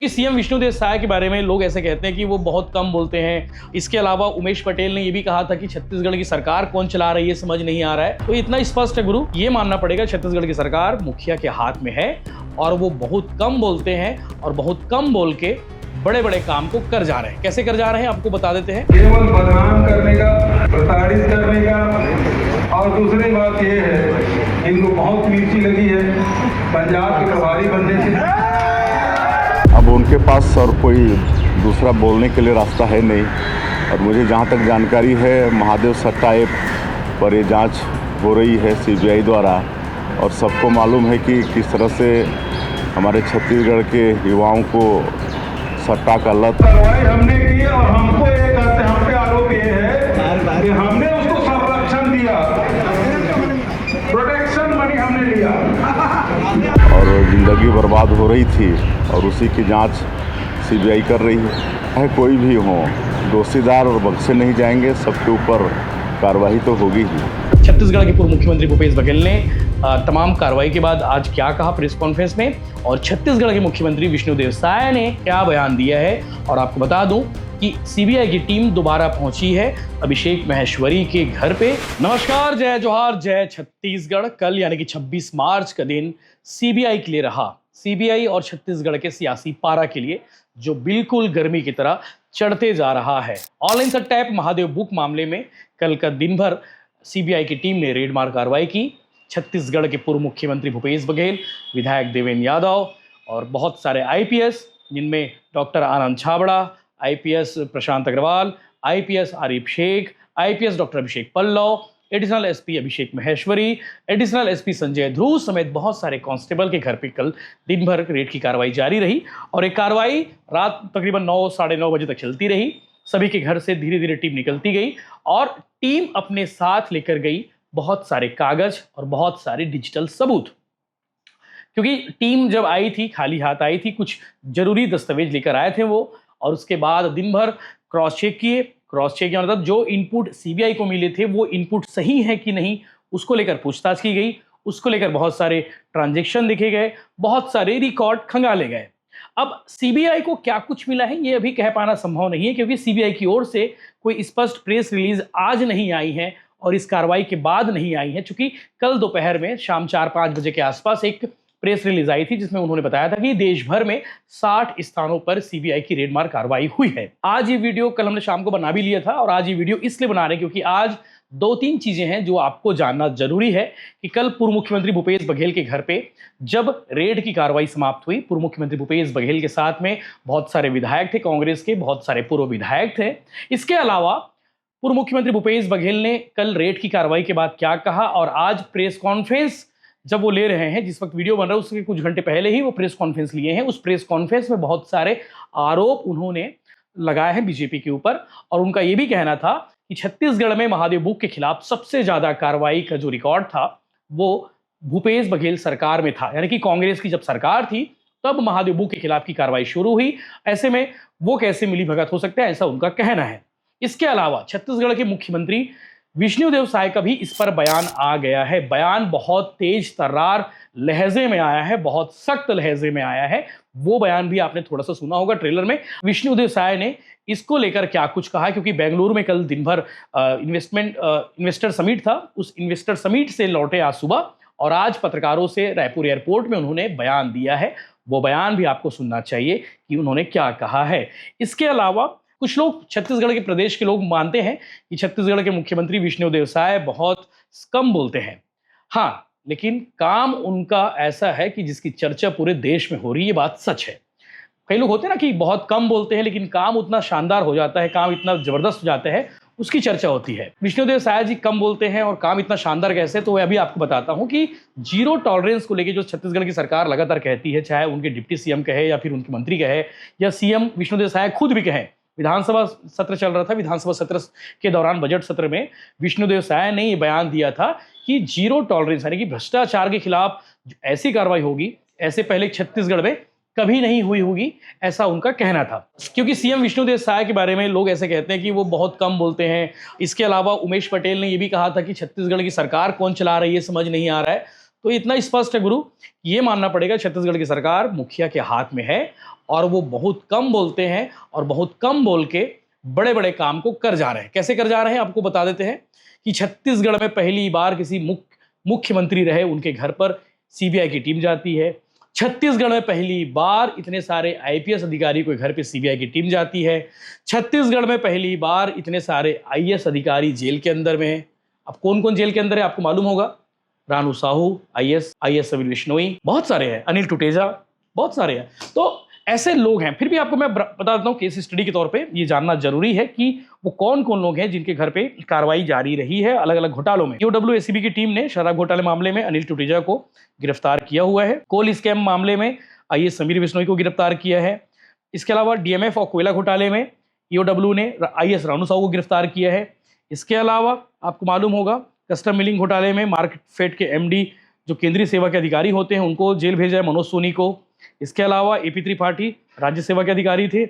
कि सीएम विष्णुदेव साय के बारे में लोग ऐसे कहते हैं कि वो बहुत कम बोलते हैं। इसके अलावा उमेश पटेल ने ये भी कहा था कि छत्तीसगढ़ की सरकार कौन चला रही है समझ नहीं आ रहा है। तो इतना स्पष्ट है गुरु, ये मानना पड़ेगा छत्तीसगढ़ की सरकार मुखिया के हाथ में है और वो बहुत कम बोलते हैं और बहुत कम बोल के बड़े बड़े काम को कर जा रहे हैं। कैसे कर जा रहे हैं आपको बता देते हैं। केवल बदनाम करने का, प्रताड़ित करने का। और दूसरी बात यह है, इनको बहुत मिर्ची लगी है पंजाब के प्रभारी बनने से। अब उनके पास और कोई दूसरा बोलने के लिए रास्ता है नहीं। और मुझे जहाँ तक जानकारी है, महादेव सट्टा ऐप पर ये जांच हो रही है सीबीआई द्वारा। और सबको मालूम है कि किस तरह से हमारे छत्तीसगढ़ के युवाओं को सट्टा का लत कार्रवाई हमने की और हमको ये कहते, हम पे आरोप ये है कि हमने उसको संरक्षण दिया, प्रोटेक्शन मनी हमने लिया और ज़िंदगी बर्बाद हो रही थी और उसी की जांच सीबीआई कर रही है। कोई भी हो, दोषीदार और बख्शे नहीं जाएंगे, सबके ऊपर कार्रवाई तो होगी ही। छत्तीसगढ़ के पूर्व मुख्यमंत्री भूपेश बघेल ने तमाम कार्रवाई के बाद आज क्या कहा प्रेस कॉन्फ्रेंस में, और छत्तीसगढ़ के मुख्यमंत्री विष्णुदेव साय ने क्या बयान दिया है। और आपको बता दूं कि सीबीआई की टीम दोबारा पहुंची है अभिषेक महेश्वरी के घर पे। नमस्कार, जय जोहार, जय छत्तीसगढ़। कल यानी कि 26 मार्च का दिन सीबीआई के लिए रहा। सीबीआई और छत्तीसगढ़ के सियासी पारा के लिए जो बिल्कुल गर्मी की तरह चढ़ते जा रहा है। ऑनलाइन सट्टा ऐप महादेव बुक मामले में कल का दिन भर सीबीआई की टीम ने रेडमार कार्रवाई की। छत्तीसगढ़ के पूर्व मुख्यमंत्री भूपेश बघेल, विधायक देवेंद्र यादव और बहुत सारे आईपीएस, जिनमें doctor Anand Chhabra, IPS Prashant Agarwal, IPS Arif Sheikh, IPS doctor Abhishek Pallav, additional SP Abhishek Maheshwari, additional SP Sanjay Dhruv समेत बहुत सारे कांस्टेबल के घर पे कल दिन भर रेड की कार्रवाई जारी रही। और एक कार्रवाई रात तकरीबन 9 साढ़े 9 बजे तक चलती रही। सभी के घर से धीरे धीरे टीम निकलती गई और टीम अपने साथ लेकर गई बहुत सारे कागज और बहुत सारे डिजिटल सबूत। क्योंकि टीम जब आई थी खाली हाथ आई थी, कुछ जरूरी दस्तावेज लेकर आए थे वो। और उसके बाद दिन भर क्रॉस चेक किए। क्रॉस चेक का मतलब जो इनपुट सीबीआई को मिले थे वो इनपुट सही है कि नहीं, उसको लेकर पूछताछ की गई। उसको लेकर बहुत सारे ट्रांजैक्शन देखे गए, बहुत सारे रिकॉर्ड खंगाले गए। अब सीबीआई को क्या कुछ मिला है ये अभी कह पाना संभव नहीं है, क्योंकि सीबीआई की ओर से कोई स्पष्ट प्रेस रिलीज आज नहीं आई है और इस कार्रवाई के बाद नहीं आई है। चूंकि कल दोपहर में शाम 4-5 बजे के आसपास एक प्रेस रिलीज आई थी जिसमें उन्होंने बताया था कि देश भर में 60 स्थानों पर सीबीआई की रेडमार कार्रवाई हुई है। आज ये वीडियो कल हमने शाम को बना भी लिया था और आज ये वीडियो इसलिए बना रहे हैं क्योंकि आज 2-3 चीजें हैं जो आपको जानना जरूरी है कि कल पूर्व मुख्यमंत्री भूपेश बघेल के घर पे जब रेड की कार्रवाई समाप्त हुई, पूर्व मुख्यमंत्री भूपेश बघेल के साथ में बहुत सारे विधायक थे, कांग्रेस के बहुत सारे पूर्व विधायक थे। इसके अलावा पूर्व मुख्यमंत्री भूपेश बघेल ने कल रेड की कार्रवाई के बाद क्या कहा और आज प्रेस कॉन्फ्रेंस जब वो ले रहे हैं, जिस वक्त वीडियो बन रहा है उसके कुछ घंटे पहले ही वो प्रेस कॉन्फ्रेंस लिए हैं। उस प्रेस कॉन्फ्रेंस में बहुत सारे आरोप उन्होंने लगाए हैं बीजेपी के ऊपर। और उनका ये भी कहना था कि छत्तीसगढ़ में महादेव बुक के खिलाफ सबसे ज्यादा कार्रवाई का जो रिकॉर्ड था वो भूपेश बघेल सरकार में था, यानी कि कांग्रेस की जब सरकार थी तब महादेव बुक के खिलाफ की कार्रवाई शुरू हुई। ऐसे में वो कैसे मिली भगत हो सकता है, ऐसा उनका कहना है। इसके अलावा छत्तीसगढ़ के मुख्यमंत्री विष्णुदेव साय का भी इस पर बयान आ गया है। बयान बहुत तेज तर्रार लहजे में आया है, बहुत सख्त लहजे में आया है। वो बयान भी आपने थोड़ा सा सुना होगा ट्रेलर में। विष्णुदेव साय ने इसको लेकर क्या कुछ कहा, क्योंकि बेंगलुरु में कल दिन भर इन्वेस्टर समिट था। उस इन्वेस्टर समिट से लौटे आज सुबह और आज पत्रकारों से रायपुर एयरपोर्ट में उन्होंने बयान दिया है। वो बयान भी आपको सुनना चाहिए कि उन्होंने क्या कहा है। इसके अलावा कुछ लोग छत्तीसगढ़ के प्रदेश के लोग मानते हैं कि छत्तीसगढ़ के मुख्यमंत्री विष्णुदेव साय बहुत कम बोलते हैं। हाँ, लेकिन काम उनका ऐसा है कि जिसकी चर्चा पूरे देश में हो रही है, ये बात सच है। कई लोग होते हैं ना कि बहुत कम बोलते हैं लेकिन काम उतना शानदार हो जाता है, काम इतना जबरदस्त हो जाता है, उसकी चर्चा होती है। विष्णुदेव साय जी कम बोलते हैं और काम इतना शानदार कैसे, तो मैं अभी आपको बताता हूं कि जीरो टॉलरेंस को लेकर जो छत्तीसगढ़ की सरकार लगातार कहती है, चाहे उनके डिप्टी सीएम कहे या फिर उनके मंत्री कहे या सीएम विष्णुदेव साय खुद भी कहें। विधानसभा सत्र चल रहा था, विधानसभा सत्र के दौरान बजट सत्र में विष्णुदेव साय ने ये बयान दिया था कि जीरो टॉलरेंस यानी कि भ्रष्टाचार के खिलाफ ऐसी कार्रवाई होगी, ऐसे पहले छत्तीसगढ़ में कभी नहीं हुई होगी, ऐसा उनका कहना था। क्योंकि सीएम विष्णुदेव साय के बारे में लोग ऐसे कहते हैं कि वो बहुत कम बोलते हैं। इसके अलावा उमेश पटेल ने ये भी कहा था कि छत्तीसगढ़ की सरकार कौन चला रही है समझ नहीं आ रहा है। तो इतना स्पष्ट है गुरु, ये मानना पड़ेगा छत्तीसगढ़ की सरकार मुखिया के हाथ में है और वो बहुत कम बोलते हैं और बहुत कम बोल के बड़े बड़े काम को कर जा रहे हैं। कैसे कर जा रहे हैं आपको बता देते हैं कि छत्तीसगढ़ में पहली बार किसी मुख्यमंत्री रहे उनके घर पर सीबीआई की टीम जाती है। छत्तीसगढ़ में पहली बार इतने सारे आईपीएस अधिकारी के घर पे सीबीआई की टीम जाती है। छत्तीसगढ़ में पहली बार इतने सारे आईएएस अधिकारी जेल के अंदर में हैं। अब कौन कौन जेल के अंदर है आपको मालूम होगा। रानू साहू आईएएस समीर बिश्नोई, बहुत सारे हैं, अनिल टुटेजा, बहुत सारे हैं। तो ऐसे लोग हैं। फिर भी आपको मैं बता देता हूँ केस स्टडी के तौर पे ये जानना जरूरी है कि वो कौन कौन लोग हैं जिनके घर पे कार्रवाई जारी रही है अलग अलग घोटालों में। ईओडब्ल्यू एसीबी की टीम ने शराब घोटाले मामले में अनिल टुटेजा को गिरफ्तार किया हुआ है। कोल स्कैम मामले में आईएएस समीर बिश्नोई को गिरफ्तार किया है। इसके अलावा डीएमएफ और कोयला घोटाले में ईओडब्ल्यू ने आईएएस रानू साहू को गिरफ्तार किया है। इसके अलावा आपको मालूम होगा कस्टम मिलिंग घोटाले में मार्कफेड के एमडी जो केंद्रीय सेवा के अधिकारी होते हैं उनको जेल भेजा है, मनोज सोनी को। इसके अलावा एपी त्रिपाठी राज्य सेवा के अधिकारी थे,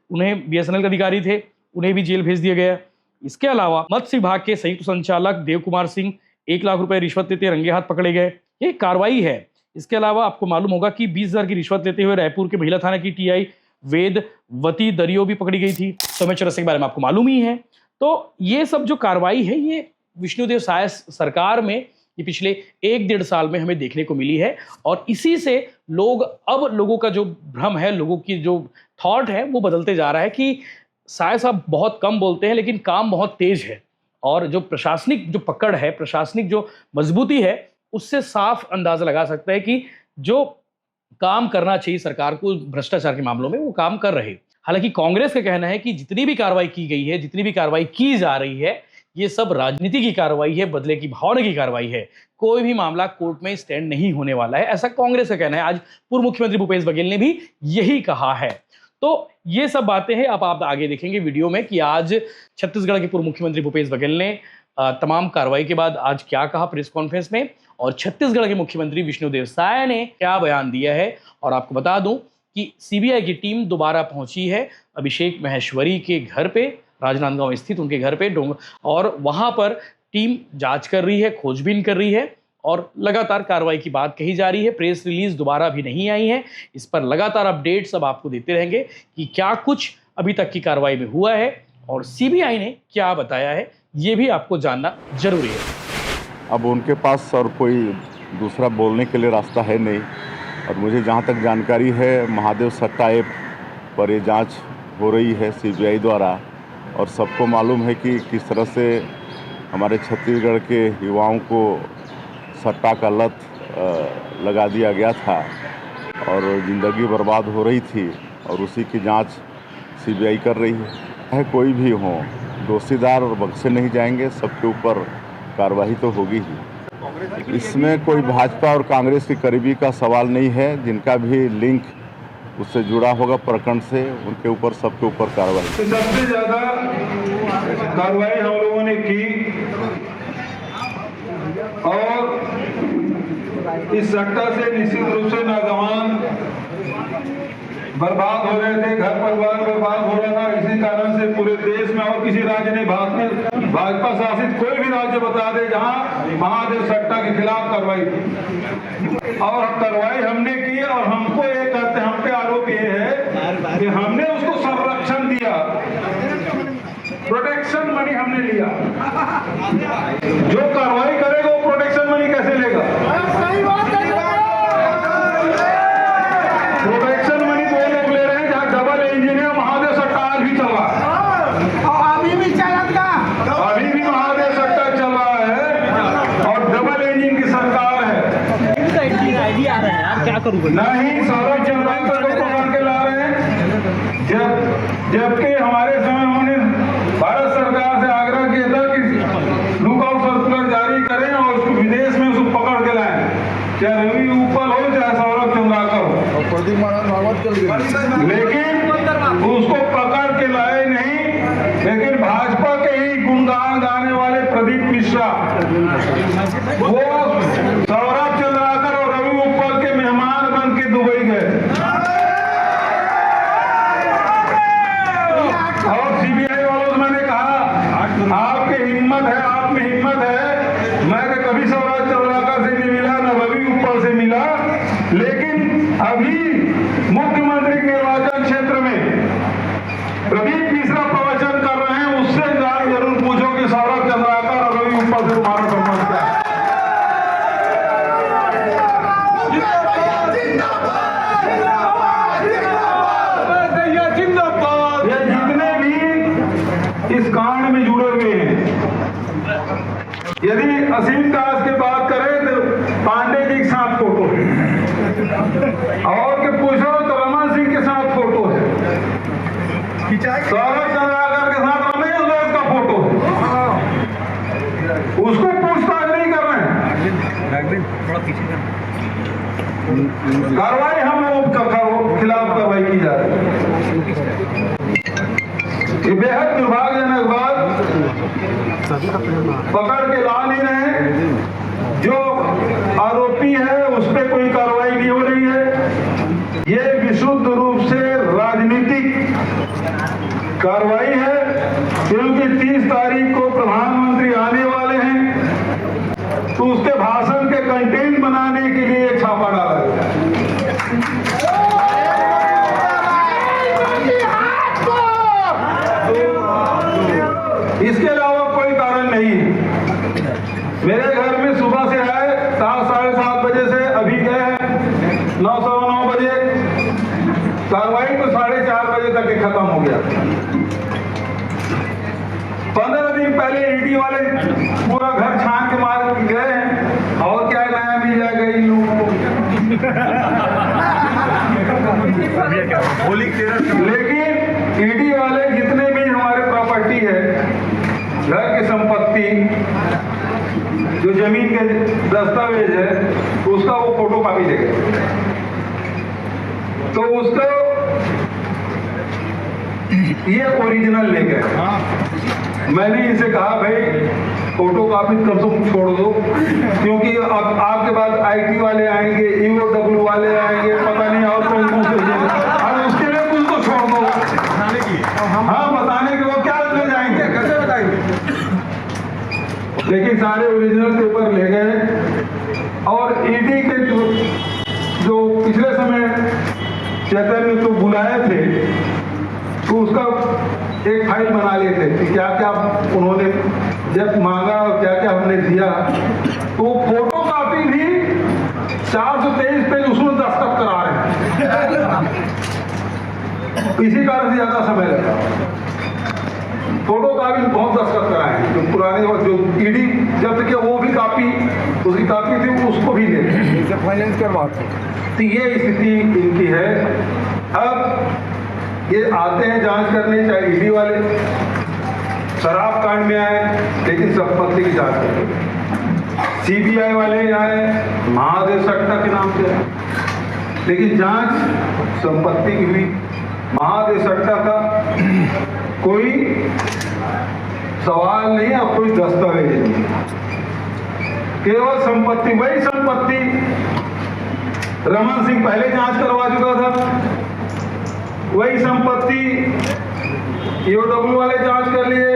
उन्हें बीएसएनएल के अधिकारी थे, उन्हें भी जेल भेज दिया गया। इसके अलावा मत्स्य विभाग के संयुक्त संचालक देव कुमार सिंह 1 लाख रुपए रिश्वत लेते रंगे हाथ पकड़े गए। ये कार्रवाई है। इसके अलावा आपको मालूम होगा कि 20,000 की रिश्वत लेते हुए रायपुर के महिला थाना की टीआई वेदवती दरियो भी पकड़ी गई थी। समय चौरसिया के बारे में आपको मालूम ही है। तो ये सब जो कार्रवाई है ये विष्णुदेव साय सरकार में ये पिछले 1-1.5 साल में हमें देखने को मिली है और इसी से लोगों का जो भ्रम है, लोगों की जो थॉट है वो बदलते जा रहा है कि साय साहब बहुत कम बोलते हैं लेकिन काम बहुत तेज है। और जो प्रशासनिक जो पकड़ है, प्रशासनिक जो मजबूती है, उससे साफ अंदाजा लगा सकता है कि जो काम करना चाहिए सरकार को भ्रष्टाचार के मामलों में वो काम कर रहे। हालांकि कांग्रेस का कहना है कि जितनी भी कार्रवाई की गई है, जितनी भी कार्रवाई की जा रही है, ये सब राजनीति की कार्रवाई है, बदले की भावना की कार्रवाई है। कोई भी मामला कोर्ट में स्टैंड नहीं होने वाला है, ऐसा कांग्रेस का कहना है। आज पूर्व मुख्यमंत्री भूपेश बघेल ने भी यही कहा है। तो ये सब बातें हैं। अब आप आगे देखेंगे वीडियो में कि आज छत्तीसगढ़ के पूर्व मुख्यमंत्री भूपेश बघेल ने तमाम कार्रवाई के बाद आज क्या कहा प्रेस कॉन्फ्रेंस में और छत्तीसगढ़ के मुख्यमंत्री विष्णुदेव साय ने क्या बयान दिया है। और आपको बता दूं कि सीबीआई की टीम दोबारा पहुंची है अभिषेक महेश्वरी के घर पे, राजनांदगांव स्थित उनके घर पे और वहां पर टीम जांच कर रही है, खोजबीन कर रही है और लगातार कार्रवाई की बात कही जा रही है। प्रेस रिलीज दोबारा भी नहीं आई है। इस पर लगातार अपडेट्स अब आपको देते रहेंगे कि क्या कुछ अभी तक की कार्रवाई में हुआ है और सीबीआई ने क्या बताया है, ये भी आपको जानना जरूरी है। अब उनके पास और कोई दूसरा बोलने के लिए रास्ता है नहीं और मुझे जहाँ तक जानकारी है महादेव सट्टा ऐप पर ये जांच हो रही है सीबीआई द्वारा और सबको मालूम है कि किस तरह से हमारे छत्तीसगढ़ के युवाओं को सट्टा का लत लगा दिया गया था और ज़िंदगी बर्बाद हो रही थी और उसी की जांच सीबीआई कर रही है। कोई भी हो, दोषीदार और बख्शे नहीं जाएंगे, सबके ऊपर कार्रवाई तो होगी ही। इसमें कोई भाजपा और कांग्रेस की करीबी का सवाल नहीं है। जिनका भी लिंक उससे जुड़ा होगा प्रकरण से, उनके ऊपर सबके ऊपर कार्रवाई। सबसे ज़्यादा कार्रवाई हम लोगों ने की और इस सट्टा से निश्चित रूप से नौजवान बर्बाद हो रहे थे, घर परिवार बर्बाद हो रहा था। इसी कारण से पूरे देश में और किसी राज्य ने भाजपा शासित कोई भी राज्य बता दे जहां महादेव सट्टा के खिलाफ कार्रवाई की और कार्रवाई हमने की। और हमको ये कहते, हम पे आरोप ये है कि हमने उसको संरक्षण दिया, प्रोटेक्शन मनी हमने लिया। जो कार्रवाई करेगा वो प्रोटेक्शन मनी कैसे लेगा? सही बात है। प्रोटेक्शन मनी वो लोग ले रहे हैं जहाँ डबल इंजन है। महादेव सट्टा आज भी चल रहा है, अभी भी चलेगा, अभी भी महादेव सट्टा चल रहा है और डबल इंजन की सरकार है। क्या करूँगा? नहीं, सौरभ चंद्राकर को पकड़ के ला रहे हैं, जबकि हमारे समय उन्होंने भारत सरकार से आग्रह किया था कि लुकआउट सर्कुलर जारी करें और उसको विदेश में उसको पकड़ के लाएं, चाहे रवि उपल हो चाहे सौरभ चंद्राकर हो, लेकिन उसको पकड़ के लाए नहीं। लेकिन भाजपा के ही गुणगान गाने वाले प्रदीप मिश्रा वो सौरभ चंद्राकर और रवि उपल के मेहमान बन के दुबई गए और सीबीआई वालों से मैंने कहा आपकी हिम्मत है, आप में हिम्मत है। मैं कभी सौरभ चंद्राकर से नहीं मिला, न रवि इस कांड में जुड़े हुए हैं। यदि असीम दास की बात करें तो पांडे जी के साथ फोटो है, और के पूछो तो रमन सिंह के साथ फोटो है, सौरभ चंद्राकर के साथ रमेश बैस का फोटो है। उसको पूछताछ नहीं कर रहे हैं। कार्रवाई हम लोगों के खिलाफ कार्रवाई की जा रही है। ये बेहद दुर्भाग्यजनक बात, पकड़ के ला नहीं रहे। जो आरोपी है उस पर कोई कार्रवाई नहीं हो रही है। ये विशुद्ध रूप से राजनीतिक कार्रवाई है, क्योंकि 30 तारीख को प्रधानमंत्री आने वाले हैं, तो उसके भाषण के कंटेंट बनाने के लिए एक छापा डाला गया। इसके अलावा कोई कारण नहीं है। मेरे घर में सुबह से आए 7, साढ़े 7 बजे से अभी गए हैं 9, सवा 9 बजे। कार्रवाई तो 4:30 बजे तक के खत्म हो गया। 15 दिन पहले ईडी वाले पूरा घर छान के मार गए हैं, और क्या नया मिल जाएगा इन लोगों को। लेकिन ईडी वाले जितने भी हमारे प्रॉपर्टी है, घर की संपत्ति, जो जमीन के दस्तावेज है, उसका वो फोटो कॉपी ले गए। तो उसको ये ओरिजिनल ले गए। मैंने इनसे कहा भाई फोटो कॉपी कम से कम छोड़ दो, क्योंकि अब आपके बाद आईटी वाले आएंगे, ईओडब्ल्यू वाले आएंगे, पता नहीं और कौन कौन से, और उसके लिए कुछ तो छोड़ दो। हाँ, बताने के वो क्या ले जाएंगे, कैसे बताएंगे। लेकिन सारे ओरिजिनल पेपर ले गए, और ईडी के जो पिछले समय चैतन्य को बुलाए थे, तो उसका एक फाइल बना लेते कि क्या क्या उन्होंने जब मांगा और क्या क्या हमने दिया। तो फोटो कॉपी भी 423 पेज उसमें दस्तखत करा रहे हैं। इसी कारण से ज्यादा समय लगा। फोटो कॉपी बहुत दस्तखत कराए, जो पुराने और जो ईडी जब्त किया वो भी कॉपी, उसकी कॉपी थी, उसको भी ले फाइनेंस करवाते। तो ये स्थिति इनकी है। अब ये आते हैं जांच करने, चाहे ईडी वाले, शराब कांड में आए लेकिन संपत्ति की जांच करते, सीबीआई वाले आए महादेव सट्टा के नाम से, लेकिन जांच संपत्ति की हुई। महादेव सट्टा का कोई सवाल नहीं और कोई दस्तावेज नहीं, केवल संपत्ति। वही संपत्ति रमन सिंह पहले जांच करवा चुका था, वही संपत्ति ईओडब्ल्यू वाले जांच कर लिए,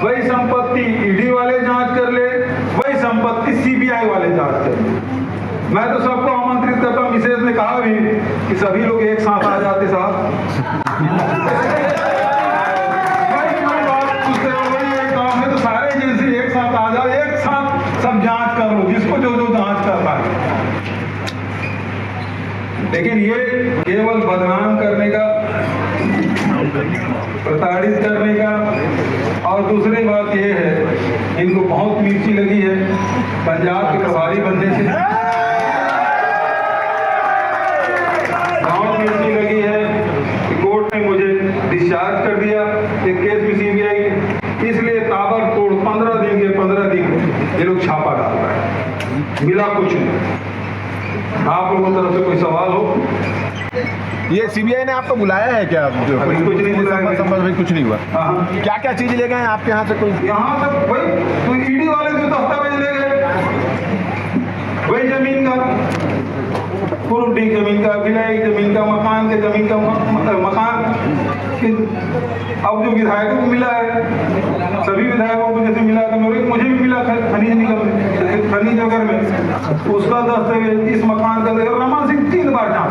वही संपत्ति ईडी वाले जांच कर ले, वही संपत्ति सीबीआई वाले जांच कर ले। मैं तो सबको आमंत्रित करता हूं, मिसेज ने कहा भी कि सभी लोग एक साथ आ जाते साहब। गाँव में तो सारे एजेंसी एक साथ आ जाओ, एक साथ सब जांच कर लो, जिसको जो जो जांच करता है। लेकिन ये केवल बदनाम करने का, प्रताड़ित करने का, और दूसरी बात ये है इनको बहुत मिर्ची लगी है पंजाब के प्रभारी बनने से। बहुत मिर्ची लगी है कि कोर्ट ने मुझे डिस्चार्ज कर दिया, एक केस में सीबीआई, इसलिए ताबड़तोड़ 15 दिन के 15 दिन ये लोग छापा डालता है, मिला कुछ नहीं। आप लोगों की तरफ से कोई सवाल हो? ये सीबीआई ने आपको बुलाया है क्या? कुछ नहीं बुलाया, संबंध कुछ नहीं हुआ। क्या क्या चीज ले गए आपके यहाँ से? कोई यहाँ तक वही तो ईडी वाले जो दस्तावेज ले गए, वही जमीन का, पूर्व डी जमीन का, विलायी जमीन का, मकान के जमीन का, मकान अब जो विधायकों को मिला है, सभी विधायकों को जैसे मिला था, मुझे भी मिला खनिज निगम खनिज नगर में, उसका दस्तावेज, इस मकान का रमन सिंह 3 बार जांच